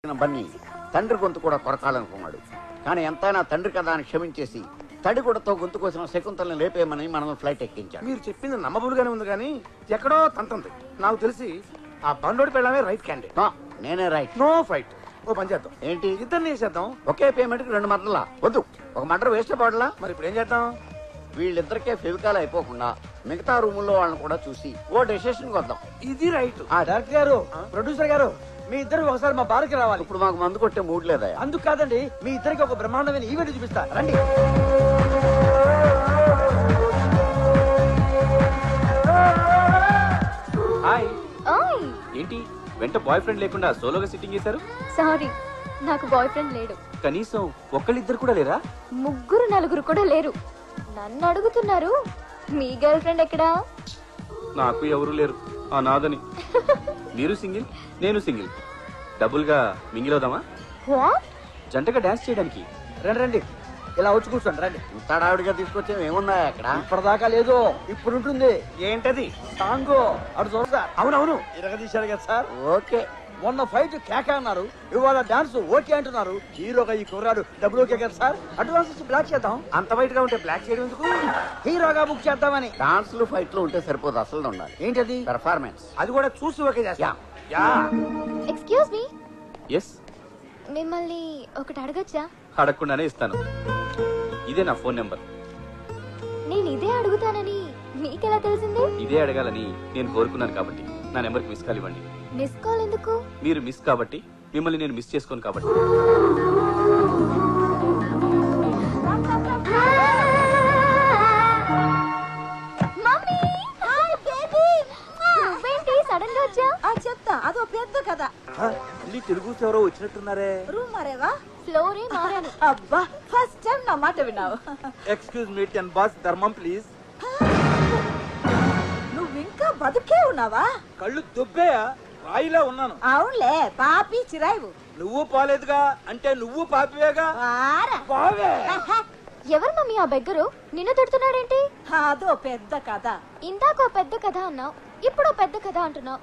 బన్నీ తండ్రి గొంతు కూడా కొరకాలనుకున్నాడు. కానీ ఎంతైనా తండ్రి కదా అని క్షమించేసి తడిగుడతో గొంతు కోసం శకుంతలను లేపేయమని మనం ఫ్లైట్ ఎక్కించాం. మీరు చెప్పింది నమ్మబులుగానే ఉంది కానీ ఎక్కడో తంతుంది. నాకు తెలిసి ఆ బండోడి పెళ్ళమే రైట్ క్యాండిడేట్. నేనే రైట్. No fight. ఓ పని చేద్దాం. ఏంటి? ఇద్దరిని చేసేద్దాం. ఒకే పేమెంట్ కి 2 మర్డర్లా? వద్దు, ఒక మర్డర్ వేస్ట్ పడలా. మరి ఇప్పుడు ఏం చేద్దాం? వీళ్ళిద్దరికే ఫెవికాల్ అయిపోకుండా మిగతా రూముల్లో వాళ్ళని కూడా చూసి ఓ డెసిషన్ వద్దాం. ఇది రైట్. డైరెక్టర్ గారు, ప్రొడ్యూసర్ గారు, మీ ఇద్దరు ఒకసారి మా బార్కి రావాలి. ఇప్పుడు మాకు మందు కొట్టే మూడ్ లేదా? అందుకు కాదండి, మీ ఇద్దరికి ఒక బ్రహ్మాండమైన ఈవెంట్ చూపిస్తా, రండి. హాయ్. ఏంటి వెంట బాయ్ ఫ్రెండ్ లేకుండా సోలోగా సిట్టింగ్ చేశారు? సారీ, నాకు బాయ్ ఫ్రెండ్ లేడు. కనీసం ఒక్కళ్ళిద్దరు కూడా లేరా? 3 4 కూడా లేరు. నన్ను అడుగుతున్నారు, మీ గర్ల్ ఫ్రెండ్ ఎక్కడా? నాకు ఎవరు లేరు, ఆ నాదని. మీరు సింగిల్, నేను సింగిల్. డబుల్ గా మింగిల్ అవుదామా? వాట్? జంటగా డాన్స్ చేయడానికి. రండి రండి, ఇలా వచ్చి కూర్చోండి, రండి. ఇంత డావిడిగా తీసుకొచ్చే ఏమున్నా అక్కడ? ఇప్పటిదాకా లేదు, ఇప్పుడు ఉంటుంది. ఏంటది? సాంగ్ అటు చూస్తా. అవునవును, ఇరగదీశారు కదా సార్. ఓకే. మొన్న ఫైట్ కేక అన్నారు, ఇవాళ డాన్స్ ఓకే అంటున్నారు. హీరోగా ఈ కుర్రాడు డబ్బులు ఓకే కదా సార్. అడ్వాన్స్ ఇచ్చి బ్లాక్ చేద్దాం. అంత వైట్ గా ఉంటే బ్లాక్ చేయడం ఎందుకు? హీరోగా బుక్ చేద్దామని. డాన్స్లు ఫైట్లు ఉంటే సరిపోదు, అసలు ఉండాలి. ఏంటది? పెర్ఫార్మెన్స్. అది కూడా చూసి ఓకే చేస్తా. యా. Excuse me, yes. మిమ్మల్ని ఒకటి అడగచ్చా? అడగకుండానే ఇస్తాను. ఇదే నా ఫోన్ నెంబర్. నేను ఇదే అడుగుతానని మీకెలా తెలిసింది? ఇదే అడగాలని నేను కోరుకున్నాను కాబట్టి నా నెంబర్కి మిస్ కాల్ ఇవ్వండి. మిస్ కాల్ ఎందుకు? మీరు మిస్ కాబట్టి, మిమ్మల్ని నేను మిస్ చేసుకోను కాబట్టి. Mummy, hi baby. నువ్వేంటి సడన్ గా వచ్చా? చెప్తా, అదో పెద్ద కథ. తెలుగు ఎవరో వచ్చినట్టున్నారే. రూమ్ మారేవా? ఫ్లోరే మారాను. అబ్బా, ఫస్ట్ టైం నా మాట విన్నావు. ఎక్స్క్యూజ్ మీ, 10 బాస్ ధర్మం ప్లీజ్. నువ్వు ఇంకా బతుకే ఉన్నావా? కళ్ళు దుబ్బేయా, రాయిలా ఉన్నాను. అవునులే, పాపి చిరాయివు. నువ్వు పోలేదుగా, అంటే నువ్వు పాపివేగా. వారా. పోవే. ఎవరు మమ్మీ ఆ బెగ్గరు? నిన్ను తిడుతున్నాడేంటి? అదో పెద్ద కథ. ఇందాకో పెద్ద కథ అన్నావు, ఇప్పుడు పెద్ద కథ అంటున్నావు.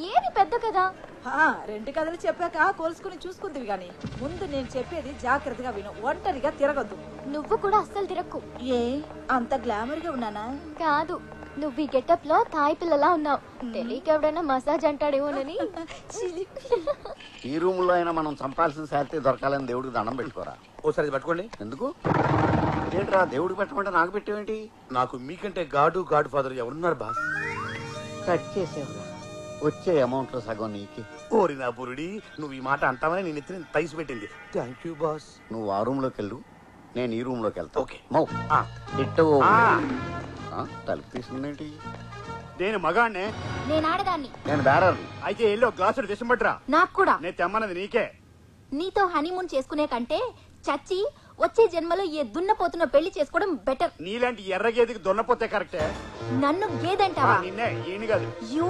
ఏది పెద్ద కథ? 2 కథలు చెప్పాక కోల్చుకుని చూసుకుందివి గాని, ముందు నేను చెప్పేది జాగ్రత్తగా విను. ఒంటరిగా తిరగద్దు. నువ్వు కూడా అస్సలు తిరక్కు. ఏ అంత గ్లామర్ గా ఉన్నానా? కాదు, నువ్వు ఈ గెటప్ లో తాయి పిల్లలా ఉన్నావు. తెలియక ఎవడైనా మసాజ్ అంటాడేమోనని. ఈ రూమ్ లో అయినా మనం చంపాల్సిన శాలరీ దొరకాలని దేవుడికి దండం పెట్టుకోరా. ఓసారి పట్టుకోండి. ఎందుకు? ఏంట్రా దేవుడికి పెట్టమంటే నాకు పెట్టేవేంటి? నాకు మీకంటే గాడ్ ఫాదర్ ఎవరున్నారు బాస్? కట్ చేసేవరా, వచ్చే అమౌంట్ లో సగం నీకే. ఓరి నా బురుడి, నువ్వు ఈ మాట అంటావని నేను ఎత్తిన తైసి పెట్టింది. Thank you boss. నువ్వు ఆ రూమ్ లోకి వెళ్ళు, నేను ఈ రూమ్ లోకి వెళ్తా. ఓకే. మౌ ఆ. ఇట్టు. ఆ. తలుపు తీసుకుందేంటి? నేను మగాడినే. నేను ఆడదాన్ని. నేను బేరర్. అయితే వెళ్ళి ఒక గ్లాసుడు విషం పట్టురా. నాకు కూడా. నేను తెమ్మన్నది నీకే. నీతో హనీమూన్ చేసుకునే కంటే చచ్చి వచ్చే జన్మలో ఏ దున్నపోతున్న పెళ్లి చేసుకోవడం బెటర్. నీలాంటి ఎర్రగేదికి దున్నపోతే కరెక్టే. నన్ను గేదంటావా? నిన్నే, ఈయన కాదు. యూ.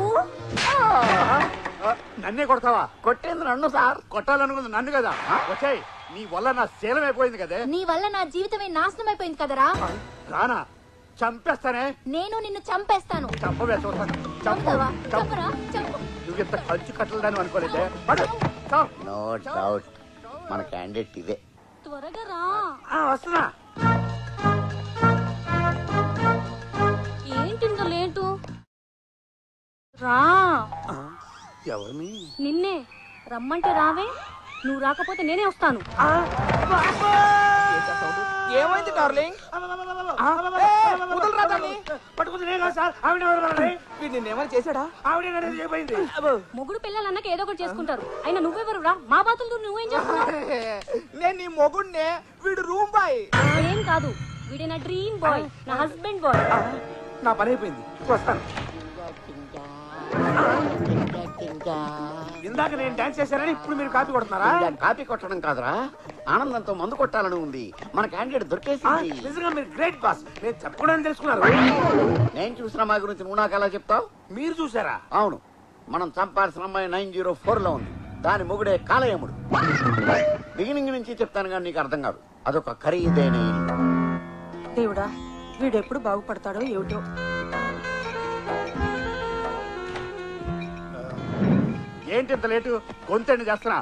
నన్నే కొడతావా? కొట్టేంది నన్ను సార్. కొట్టాలనుకుంది నన్ను కదా. వచ్చాయి, నీ వల్ల నా శీలం అయిపోయింది కదే. నీ వల్ల నా జీవితమే నాశనం అయిపోయింది కదరా. రానా, చంపేస్తానే. నేను నిన్ను చంపేస్తాను. చంపవే, చూస్తాను. చంపు, చంపుతావా? చంపు. చంపరా? చంపు. నువ్వు ఇంత ఖర్చు కట్టలేదని అనుకోలేదే. పడు. చావ్. నో డౌట్ మన క్యాండిడేట్ ఇదే. త్వరగా రా. వస్తున్నా. ఏంటింత లేటు? రా. ఎవరిని? నిన్నే రమ్మంటే రావే. నువ్వు రాకపోతే నేనే వస్తాను. ఏమైంది డార్లింగ్? పట్టుకుంది నేను కాదు సార్. ఆవిడ నిన్నేమైనా చేశాడా? ఆవిడ అయిపోయింది. మొగుడు పిల్లలు అన్నాక ఏదో ఒకటి చేసుకుంటారు. అయినా నువ్వెవరు రా? మా బాతులతో నువ్వేం చేస్తున్నావు? నేను నీ మొగుడినే, వీడు రూమ్ బాయ్. ఏం కాదు, వీడే నా డ్రీమ్ బాయ్, నా హస్బెండ్ బాయ్. నా పని అయిపోయింది, వస్తాను. ఇందాక నేను డాన్స్ చేశానని ఇప్పుడు మీరు కాపీ కొడుతున్నారా? కాపీ కొట్టడం కాదురా, ఆనందంతో మందు కొట్టాలని ఉంది. మన క్యాండిడేట్ దొరికేసింది. నిజంగా మీరు గ్రేట్ బాస్. నేను చెప్పకూడదని తెలుసుకున్నారు. నేను చూసిన మా గురించి నువ్వు నాకు ఎలా చెప్తావు? మీరు చూసారా? అవును, మనం చంపాల్సిన అమ్మాయి 904 లో ఉంది. దాని మొగుడే కాలయముడు. బిగినింగ్ నుంచి చెప్తాను కానీ నీకు అర్థం కాదు. అదొక ఖరీదైన ఇల్లు. దేవుడా, వీడెప్పుడు బాగుపడతాడో ఏమిటో. ఏంటి ఇంత లేటు? గొంతెండి చేస్తున్నా.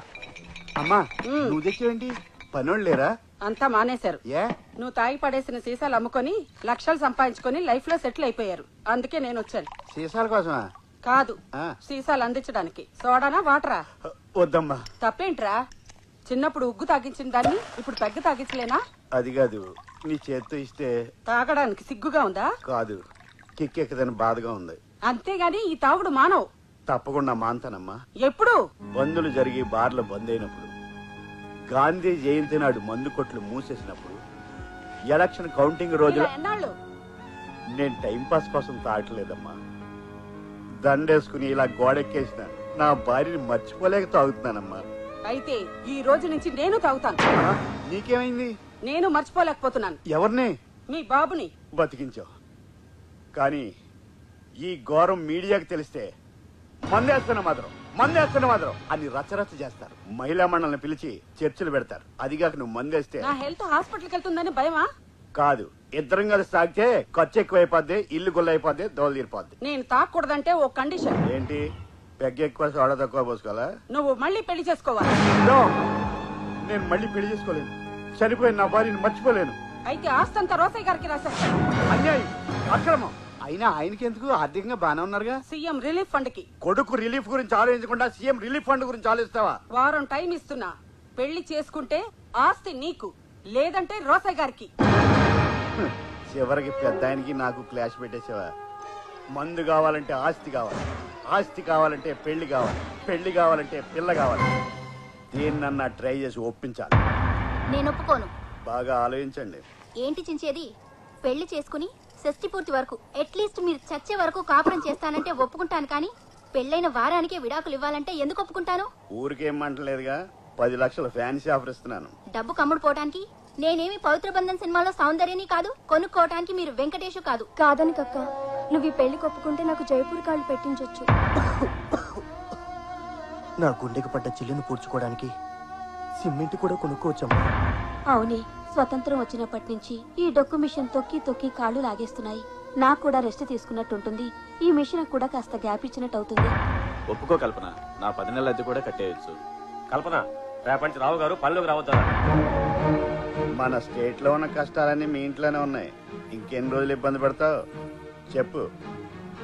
అమ్మా నువ్వు తెచ్చేవేంటి పనోళ్ళు లేరా? అంతా మానేశారు. ఏ నువ్వు తాగి పడేసిన సీసాలు అమ్ముకొని లక్షలు సంపాదించుకొని లైఫ్ లో సెటిల్ అయిపోయారు. అందుకే నేను వచ్చాను. సీసాల కోసమా? కాదు, ఆ. సీసాలు అందించడానికి. సోడానా వాటరా? వద్దమ్మా. తప్పేంట్రా? చిన్నప్పుడు ఉగ్గు తాగించిన దాన్ని ఇప్పుడు పెగ్గ తాగించలేనా? అది కాదు, నీ చేత్తో ఇస్తే. తాగడానికి సిగ్గుగా ఉందా? కాదు, కిక్కెక్కదని బాధగా ఉంది. అంతేగాని ఈ తాగుడు మానవు. తప్పకుండా మాన్తానమ్మా. ఎప్పుడు? బందులు జరిగి బార్లు బంద్ అయినప్పుడు, గాంధీ జయంతి నాడు మందు కొట్లు మూసేసినప్పుడు, ఎలక్షన్ కౌంటింగ్ రోజున ఇలా ఎన్నాళ్ళు? నేను టైంపాస్ కోసం తాగట్లేదమ్మా. దండేసుకుని ఇలా గోడెక్కేసిన నా భార్యని మర్చిపోలేక తాగుతున్నానమ్మా. అయితే ఈ రోజు నుంచి నేను తాగుతాను. ఆ? నీకేమైంది? నేను మర్చిపోలేకపోతున్నాను. ఎవరిని? మీ బాబుని. బతికించావు. కానీ ఈ ఘోరం మీడియాకి తెలిస్తే మందేస్తున్న మాత్రం అని రచ్చరచ్చ చేస్తారు. మహిళా మండలిని పిలిచి చర్చలు పెడతారు. అదిగాక నువ్వు మందేస్తే నా హెల్త్ హాస్పిటల్కి వెళ్తుందని భయమా? కాదు, ఇద్దరం కలిసి తాగితే ఖర్చు ఎక్కువైపోద్ది, ఇల్లు గుల్లైపోద్ది, దోలు తీరిపోద్ది. నేను తాగకూడదంటే ఓ కండిషన్. ఏంటి? పెగ్గ ఎక్కువ సోడా తక్కువ పోసుకోవాలా? నువ్వు మళ్ళీ పెళ్లి చేసుకోవాలి. నో! నేను మళ్ళీ పెళ్లి చేసుకోలేను. చనిపోయిన నా భార్యను మర్చిపోలేను. అయితే ఆస్తంతా రోసయ్య గారికి రాసేస్తాను. అన్యాయం, అక్రమం. అయినా ఆయనకి ఎందుకు? ఆర్థికంగా బానే ఉన్నారుగా. సీఎం రిలీఫ్ ఫండ్ కి. కొడుకు రిలీఫ్ గురించి ఆలోచించకుండా సీఎం రిలీఫ్ ఫండ్ గురించి ఆలోచిస్తావా? వారం టైం ఇస్తున్నా. పెళ్లి చేసుకుంటే ఆస్తి నీకు, లేదంటే రోసయ్య గారికి. చివరికి పెద్ద ఆయనకి నాకు క్లాష్ పెట్టేసావా? మందు కావాలంటే ఆస్తి కావాలి, ఆస్తి కావాలంటే పెళ్లి కావాలి, పెళ్లి కావాలంటే పిల్ల కావాలి. దేన్నన్నా ట్రై చేసి ఒప్పించాలి. నేను ఒప్పుకోను. బాగా ఆలోచించండి. ఏంటి చించేది? పెళ్లి చేసుకుని షష్టి పూర్తి వరకు అట్లీస్ట్ మీరు చచ్చే వరకు కాపురం చేస్తానంటే ఒప్పుకుంటాను, కానీ పెళ్ళైన వారానికే విడాకులు ఇవ్వాలంటే ఎందుకు ఒప్పుకుంటాను? ఊరికేమంటలేదుగా, 10 లక్షల ఫ్యాన్సీ ఆఫర్ ఇస్తున్నాను. డబ్బు కమ్ముడు పోవటానికి? నేనేమి పవిత్ర బంధన్ సినిమాలో సౌందర్యని కాదు, కొనుక్కోవటానికి మీరు వెంకటేష్ కాదు. కాదని కక్క, నువ్వు ఈ పెళ్లి కొప్పుకుంటే నాకు జైపూర్ కాళ్ళు పెట్టించొచ్చు. నా గుండెకి పడ్డ చిల్లును పూడ్చుకోవడానికి సిమెంట్ కూడా కొనుక్కోవచ్చమ్మా. అవునే, స్వతంత్రం వచ్చినప్పటి నుంచి ఈ డొక్కు మిషన్ తొక్కి తొక్కి కాళ్ళు లాగేస్తున్నాయి. నాకు కూడా రెస్ట్ తీసుకున్నట్టుంటుంది. ఈ మిషన్ కూడా కాస్త గ్యాప్ ఇచ్చినట్టు అవుతుంది. ఒప్పుకో కల్పన, నా 10 నెలల అద్దె కూడా కట్టేయచ్చు. కల్పన, రేపటి రావు గారు పనిలోకి రావద్దా? మన స్టేట్ లో ఉన్న కష్టాలన్నీ మీ ఇంట్లోనే ఉన్నాయి. ఇంకెన్ని రోజులు ఇబ్బంది పడతావు చెప్పు.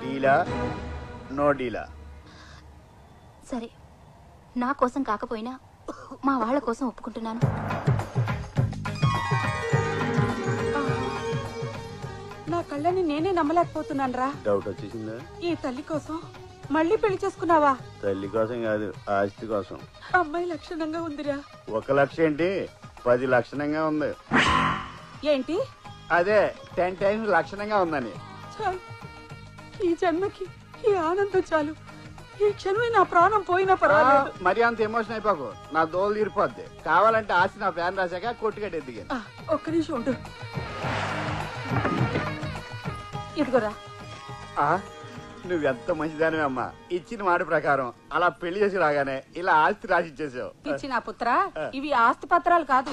డీలా నో డీలా? సరే, నా కోసం కాకపోయినా మా వాళ్ళ కోసం ఒప్పుకుంటున్నాను. నా కళ్ళని నేనే నమ్మలేకపోతున్నాను రా. డౌట్ వచ్చేసిందా? ఈ తల్లి కోసం మళ్ళీ పెళ్లి చేసుకున్నావా? తల్లి కోసం కాదు, ఆస్తి కోసం. అమ్మాయి లక్షణంగా ఉందిరా. 1 లక్ష ఏంటి, 10 లక్షణంగా ఉంది. ఏంటి? అదే 10 టైమ్స్ లక్షణంగా ఉందని. చాలు, ఈ జన్మకి ఈ ఆనందం చాలు. ఈ క్షణమే నా ప్రాణం పోయినా పర్వాలేదు. మరి అంత ఎమోషన్ అయిపోకు, నా దోలు తీరిపోద్ది. కావాలంటే ఆస్తి నా ఫ్యాన్ రాశాక కొట్టుకట్టి ఎదిగాను. ఒక్క నిమిషం ఉండు. ఇదిగోరా. నువ్వెంత మంచిదానివే అమ్మా. ఇచ్చిన మాట ప్రకారం అలా పెళ్లి చేసి రాగానే ఇలా ఆస్తి రాసి ఇచ్చేసావు. ఇచ్చిన పుత్ర, ఇవి ఆస్తి పత్రాలు కాదు,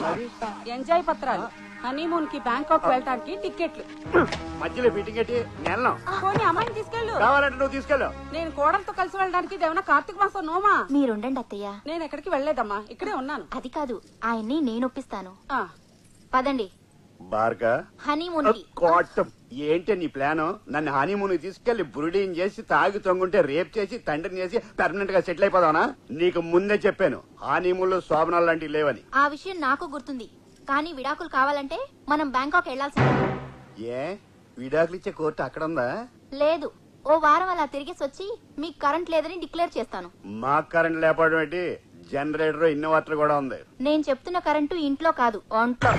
ఎంజాయ్ పత్రాలు. హనీమూన్ కి బ్యాంకాక్ వెళ్ళటానికి టికెట్లు. మధ్యలో ఫిట్టింగ్ ఎట్టి నెలను పోనీ అమ్మాయిని తీసుకెళ్ళు. కావాలంటే నువ్వు తీసుకెళ్ళు. నేను కోడలతో కలిసి వెళ్ళడానికి ఇదేమన్నా కార్తీక మాసం నోమా? మీరుండండి అత్తయ్య. నేను ఎక్కడికి వెళ్ళలేదమ్మా, ఇక్కడే ఉన్నాను. అది కాదు, ఆయన్ని నేను ఒప్పిస్తాను. ఆ, పదండి బార్కా హనీమూన్ కి. కోటం ఏంటి నీ ప్లాను? నన్ను హనీమూన్ తీసుకెళ్లి బురుడీని చేసి తాగి తొంగుంటే రేప్ చేసి తండ్రిని చేసి పర్మనెంట్ గా సెటిల్ అయిపోదావనా? నీకు ముందే చెప్పాను హనీమూన్ లో శోభనాలు లాంటివి లేవని. ఆ విషయం నాకు గుర్తుంది, కానీ విడాకులు కావాలంటే మనం బ్యాంకాక్ వెళ్లాల్సిందే. ఏ విడాకులు ఇచ్చే కోర్టు అక్కడ ఉందా? లేదు, ఓ వారం అలా తిరిగేసి వచ్చి మీకు కరెంట్ లేదని డిక్లేర్ చేస్తాను. మాకు కరెంట్ లేకపోవడం ఏంటి? జనరేటర్ ఇన్వర్టర్ కూడా ఉంది. నేను చెప్తున్న కరెంటు ఇంట్లో కాదు, ఒంట్లో.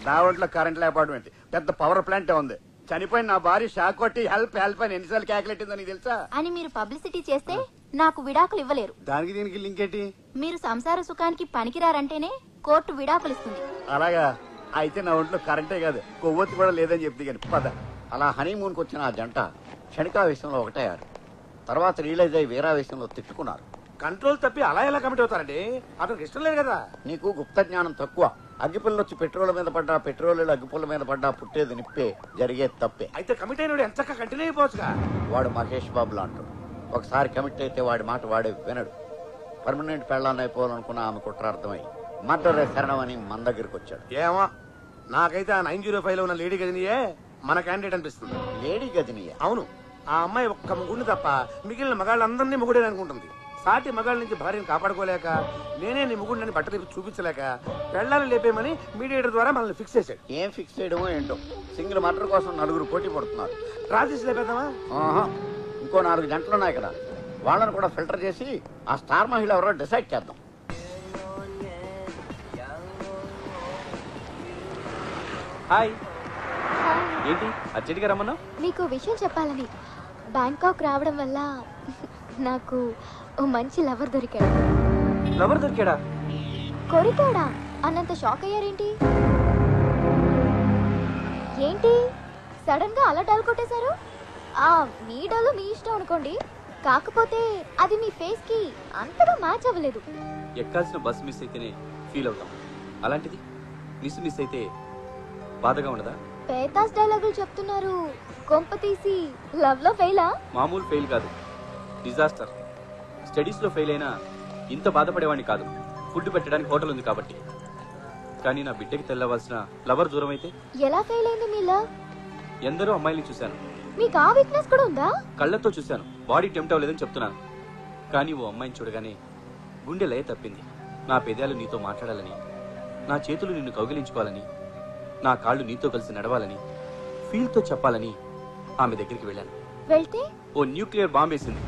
నా ఒంట్లో కరెంట్ లేకపోవడం ఏంటి? పెద్ద పవర్ ప్లాంట్ ఉంది. చనిపోయిన నా భార్య షాక్ కొట్టి హెల్ప్ హెల్ప్ అని ఎన్నిసార్లు క్యాకులెట్టిందో నీకు తెలుసా? అని మీరు పబ్లిసిటీ చేస్తే నాకు విడాకులు ఇవ్వలేరు. దానికి దీనికి లింక్ ఏంటి? మీరు సంసార సుఖానికి పనికిరారంటేనే కోర్టు విడాకులు ఇస్తుంది. అలాగా? అయితే నా ఒంట్లో కరెంటే కాదు, కొవ్వొత్తి కూడా లేదని చెప్తే కానీ పద. అలా హనీమూన్ కు వచ్చిన ఆ జంట క్షణికావేశంలో ఒకటయ్యారు. తర్వాత రియలైజ్ అయ్యి వేరావేశంలో తిట్టుకున్నారు. కంట్రోల్ తప్పి అలా ఎలా కమిట్ అవుతారండి? అతనికి ఇష్టం లేదు కదా. నీకు గుప్త జ్ఞానం తక్కువ. అగ్గిపుల్ల వచ్చి పెట్రోల్ మీద పడ్డా, పెట్రోల్ అగ్గిపుల్ల మీద పడ్డా పుట్టేది నిప్పే, జరిగేది తప్పే. అయితే కమిట్ అయిన ఎంత కంటిన్యూ అయిపోవచ్చుగా. వాడు మహేష్ బాబు లాంటాడు. ఒకసారి కమిట్ అయితే వాడి మాట వాడే వినడు. పర్మనెంట్ పెళ్ళాన్ని అయిపోవాలనుకున్న ఆమె కుట్రార్థమై మర్డరే శరణం అని మన దగ్గరికి వచ్చాడు. ఏమో నాకైతే ఆ 905 లో ఉన్న లేడీ గదినియే మన క్యాండిడేట్ అనిపిస్తుంది. లేడీ గదినియా? అవును, ఆ అమ్మాయి ఒక్క ముగ్గురిని తప్ప మిగిలిన మగాళ్ళందరినీ ముగుడే అనుకుంటుంది. సాటి మగాళ్ళ నుంచి భార్యను కాపాడుకోలేక నేనే నీ ముగుడిని బట్టలు చూపించలేక పెళ్ళాలు లేపేమని మీడియేటర్ ద్వారా మనల్ని ఫిక్స్ చేశాడు. ఏం ఫిక్స్ చేయడమో ఏంటో. సింగిల్ మర్డర్ కోసం 4 పోటీ పడుతున్నారు. రాజేష్ లేపేద్దామా? ఇంకో 4 గంటలు ఉన్నాయి కదా, వాళ్ళని కూడా ఫిల్టర్ చేసి ఆ స్టార్ మహిళ ఎవరో డిసైడ్ చేద్దాం. హాయ్, ఏంటి అర్జెంట్గా రమ్మన్నా? మీకు విషయం చెప్పాలని. బ్యాంకాక్ రావడం వల్ల నాకు ఓ మంచి లవర్ దొరికాడు. లవర్ దొరికాడా? కొరికాడా అన్నంత షాక్ అయ్యారేంటి? ఏంటి సడన్ గా అలా డల్ కొట్టేశారు? మీ డల్ మీ ఇష్టం అనుకోండి, కాకపోతే అది మీ ఫేస్ కి అంతగా మ్యాచ్ అవ్వలేదు. ఎక్కాల్సిన బస్సు మిస్ అయితేనే ఫీల్ అవుతాం, అలాంటిది మిస్ అయితే బాధగా ఉండదా? పేతాస్ డైలాగులు చెప్తున్నారు. కొంప తీసి లవ్ లో ఫెయిలా? మామూలు ఫెయిల్ కాదు, డిజాస్టర్. స్టడీస్ లో ఫెయిల్ అయినా ఇంత బాధపడేవాడిని కాదు. ఫుడ్ పెట్టడానికి హోటల్ ఉంది కాబట్టి. కానీ నా బిడ్డకి తెల్లవలసిన లవర్ దూరం అయితే ఎలా ఫెయిల్ అయింది మీ లవ్? ఎందరో అమ్మాయిని చూశాను. మీకు ఆ వీక్నెస్ కూడా ఉందా? కళ్ళతో చూశాను, బాడీ టెంప్ట్ అవ్వలేదని చెప్తున్నాను. కానీ ఓ అమ్మాయిని చూడగానే గుండె లయ తప్పింది. నా పెదాలు నీతో మాట్లాడాలని, నా చేతులు నిన్ను కౌగిలించుకోవాలని, నా కాళ్ళు నీతో కలిసి నడవాలని, ఫీల్తో చెప్పాలని ఆమె దగ్గరికి వెళ్ళాను. వెళ్తే ఓ న్యూక్లియర్ బాంబ్ వేసింది.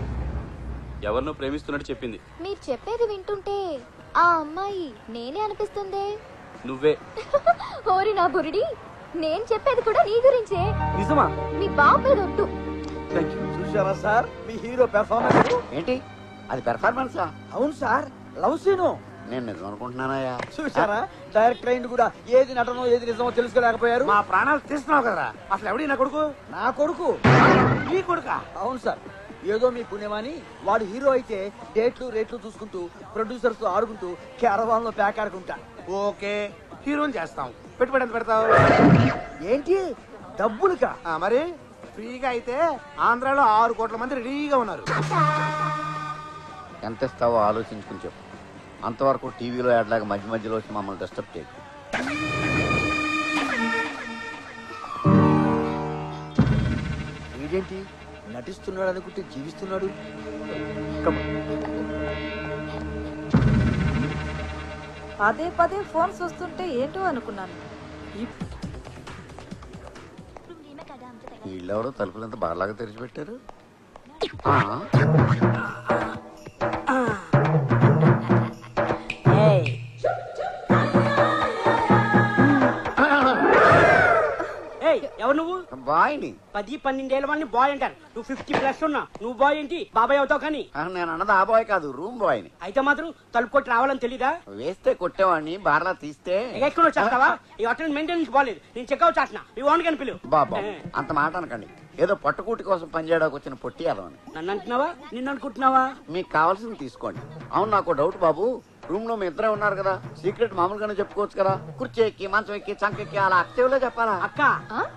ఎవరినో ప్రేమిస్తున్నట్టు చెప్పింది. మీరు చెప్పేది వింటుంటే ఆ అమ్మాయి నేనే అనిపిస్తుందే. నువ్వే. ఓరి నా బురిడి, నేను చెప్పేది కూడా నీ గురించే. నిజమా? మీ బాబు మీద ఒట్టు. చూసారా సార్ మీ హీరో పెర్ఫార్మెన్స్? ఏంటి అది పెర్ఫార్మెన్సా? అవును సార్, లవ్ సీను. నేను నిజం అనుకుంటున్నానయ్యా. చూసారా డైరెక్టర్ అయింది కూడా ఏది నటనో ఏది నిజమో తెలుసుకోలేకపోయారు. మా ప్రాణాలు తీస్తున్నావు కదరా. అసలు ఎవడి నా కొడుకు? నా కొడుకు. నీ కొడుకా? అవును సార్, ఏదో మీ పుణ్యమాని వాడు హీరో అయితే డేట్లు రేట్లు చూసుకుంటూ ప్రొడ్యూసర్స్ తో ఆడుకుంటూ క్యారవాన్ లో ప్యాక్ ఆడుకుంటా. ఓకే, హీరోని చేస్తాం. పెట్టుబడి ఎంత పెడతావు? ఏంటి డబ్బులుగా? మరి ఫ్రీగా అయితే ఆంధ్రాలో 6 కోట్ల మంది రెడీగా ఉన్నారు. ఎంత ఇస్తావో ఆలోచించుకుని చెప్పు. అంతవరకు టీవీలో యాడ్లాగా మధ్య మధ్యలో వచ్చి మమ్మల్ని డిస్టర్బ్ చేయకు. వీడేంటి నటిస్తున్నాడు అనుకుంటే జీవిస్తున్నాడు. పదే పదే ఫోన్ చూస్తుంటే ఏంటో అనుకున్నాను. వీళ్ళెవరో తలుపులంతా బాగా తెరిచిపెట్టారు. ఎవరు నువ్వు? బాయ్ని. 10-12 ఏళ్ళ వాళ్ళని బాయ్ అంటారు. నువ్వు 50+ ఉన్నా. నువ్వు బాయ్ ఏంటి? బాబాయ్ అవుతావు. కానీ నేను అన్నది ఆ బాయ్ కాదు, రూమ్ బాయ్ని. అయితే మాత్రం తలుపు కొట్టి రావాలని తెలీదా? వేస్తే కొట్టేవాడిని, బార్లా తీస్తే ఎక్కడ వచ్చేస్తావా? ఈ హోటల్ మెయింటెనెన్స్ బాలేదు. నేను చెక్అవుట్ చేస్తున్నా. మీ ఓన్ కని పిలువు. బాబా అంత మాట అనకండి. ఏదో పట్టుకూటి కోసం పనిచేయడానికి వచ్చిన పొట్టి అదవని. నన్ను అంటున్నావా? నిన్ను అనుకుంటున్నావా? మీకు కావాల్సింది తీసుకోండి. అవును, నాకు డౌట్ బాబు. రూమ్ లో మీ ఇద్దరే ఉన్నారు కదా, సీక్రెట్ మామూలుగానే చెప్పుకోవచ్చు కదా. కుర్చీ ఎక్కి మంచం ఎక్కి చంకెక్కి అలా అక్కేవులో చెప్పాలా? అక్క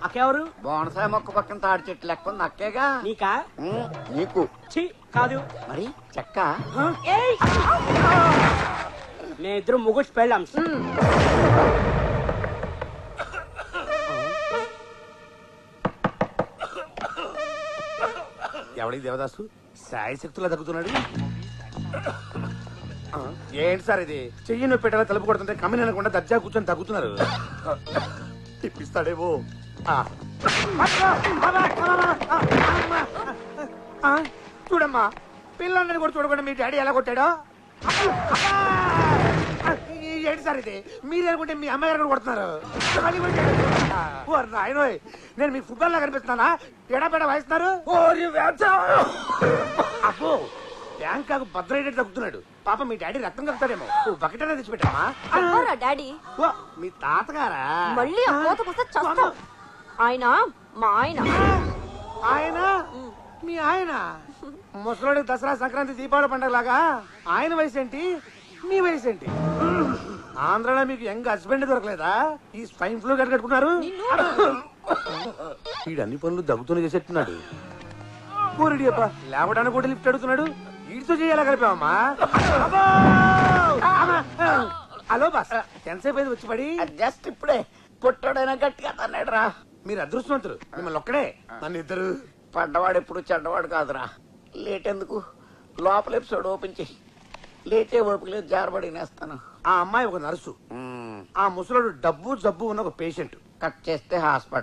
అక్క ఎవరు? బోనసాయ మొక్క పక్కన తాడి చెట్టు లెక్క ఉంది అక్కేగా. నీకా? నీకు కాదు. మరి చెక్క? నేను ఇద్దరు ముగ్గురు పెళ్ళాం. ఎవడికి దేవదాసు సాయి శక్తులా తగ్గుతున్నాడు. ఏంటి సార్ ఇది? చెయ్యి నొప్పి పెట్టాలా తలుపు కొడుతుంటే కమ్మిన అనకుండా దర్జా కూర్చొని తగ్గుతున్నారు. తిప్పిస్తాడేమో. చూడమ్మా, పిల్లలందరినీ కూడా చూడకుండా మీ డాడీ ఎలా కొట్టాడో. ఏంటి సార్ ఇది? మీరు అనుకుంటే మీ అమ్మగారు కూడా కొడుతున్నారు. నాయనోయ్, నేను మీకు ఫుట్బాల్ లా కనిపిస్తున్నానా? ఎడాపెడా వాయిస్తున్నారు. అబ్బో, బ్యాంకాకు భద్రైడెడ్ తగ్గుతున్నాడు. పాప మీ డాడీ రక్తం కలుగుతాడేమో. బకెట్ అనేది తెచ్చిపెట్టామా? డాడీ మీ తాతగారా? మళ్ళీ ఆయన మా ఆయన. ఆయన మీ ఆయన? ముసలోడి దసరా సంక్రాంతి దీపావళి పండుగ లాగా ఆయన వయసు ఏంటి, మీ వయసు ఏంటి? ఆంధ్రాలో మీకు యంగ్ హస్బెండ్ దొరకలేదా? ఈ స్వైన్ ఫ్లూ కట్టుకున్నారు. వీడు అన్ని పనులు దగ్గుతూనే చేసేట్టున్నాడు. పూరిడి అబ్బా, లేవడానికి కూడా లిఫ్ట్ అడుగుతున్నాడు. ఈ వీటితో చేయాలా కలిపావమ్మా హలో బాస్ ఎంతసేపు అయింది వచ్చి పడి జస్ట్ ఇప్పుడే పొట్టోడైనా గట్టిగా తన్నాడు రా. మీరు అదృష్టవంతులు మిమ్మల్ని ఒక్కడే నన్ను ఇద్దరు పడ్డవాడు ఎప్పుడు చెడ్డవాడు కాదురా. లేట్ ఎందుకు, లోపల ఎపిసోడ్ ఓపెన్ చెయ్యి. లేటే ఓపిక లేదు, జారబడి నేస్తాను. ఆ అమ్మాయి ఒక నర్సు, ఆ ముసలోడు డబ్బు జబ్బు ఉన్న ఒక పేషెంట్. కట్ చేస్తే హాస్పిటల్.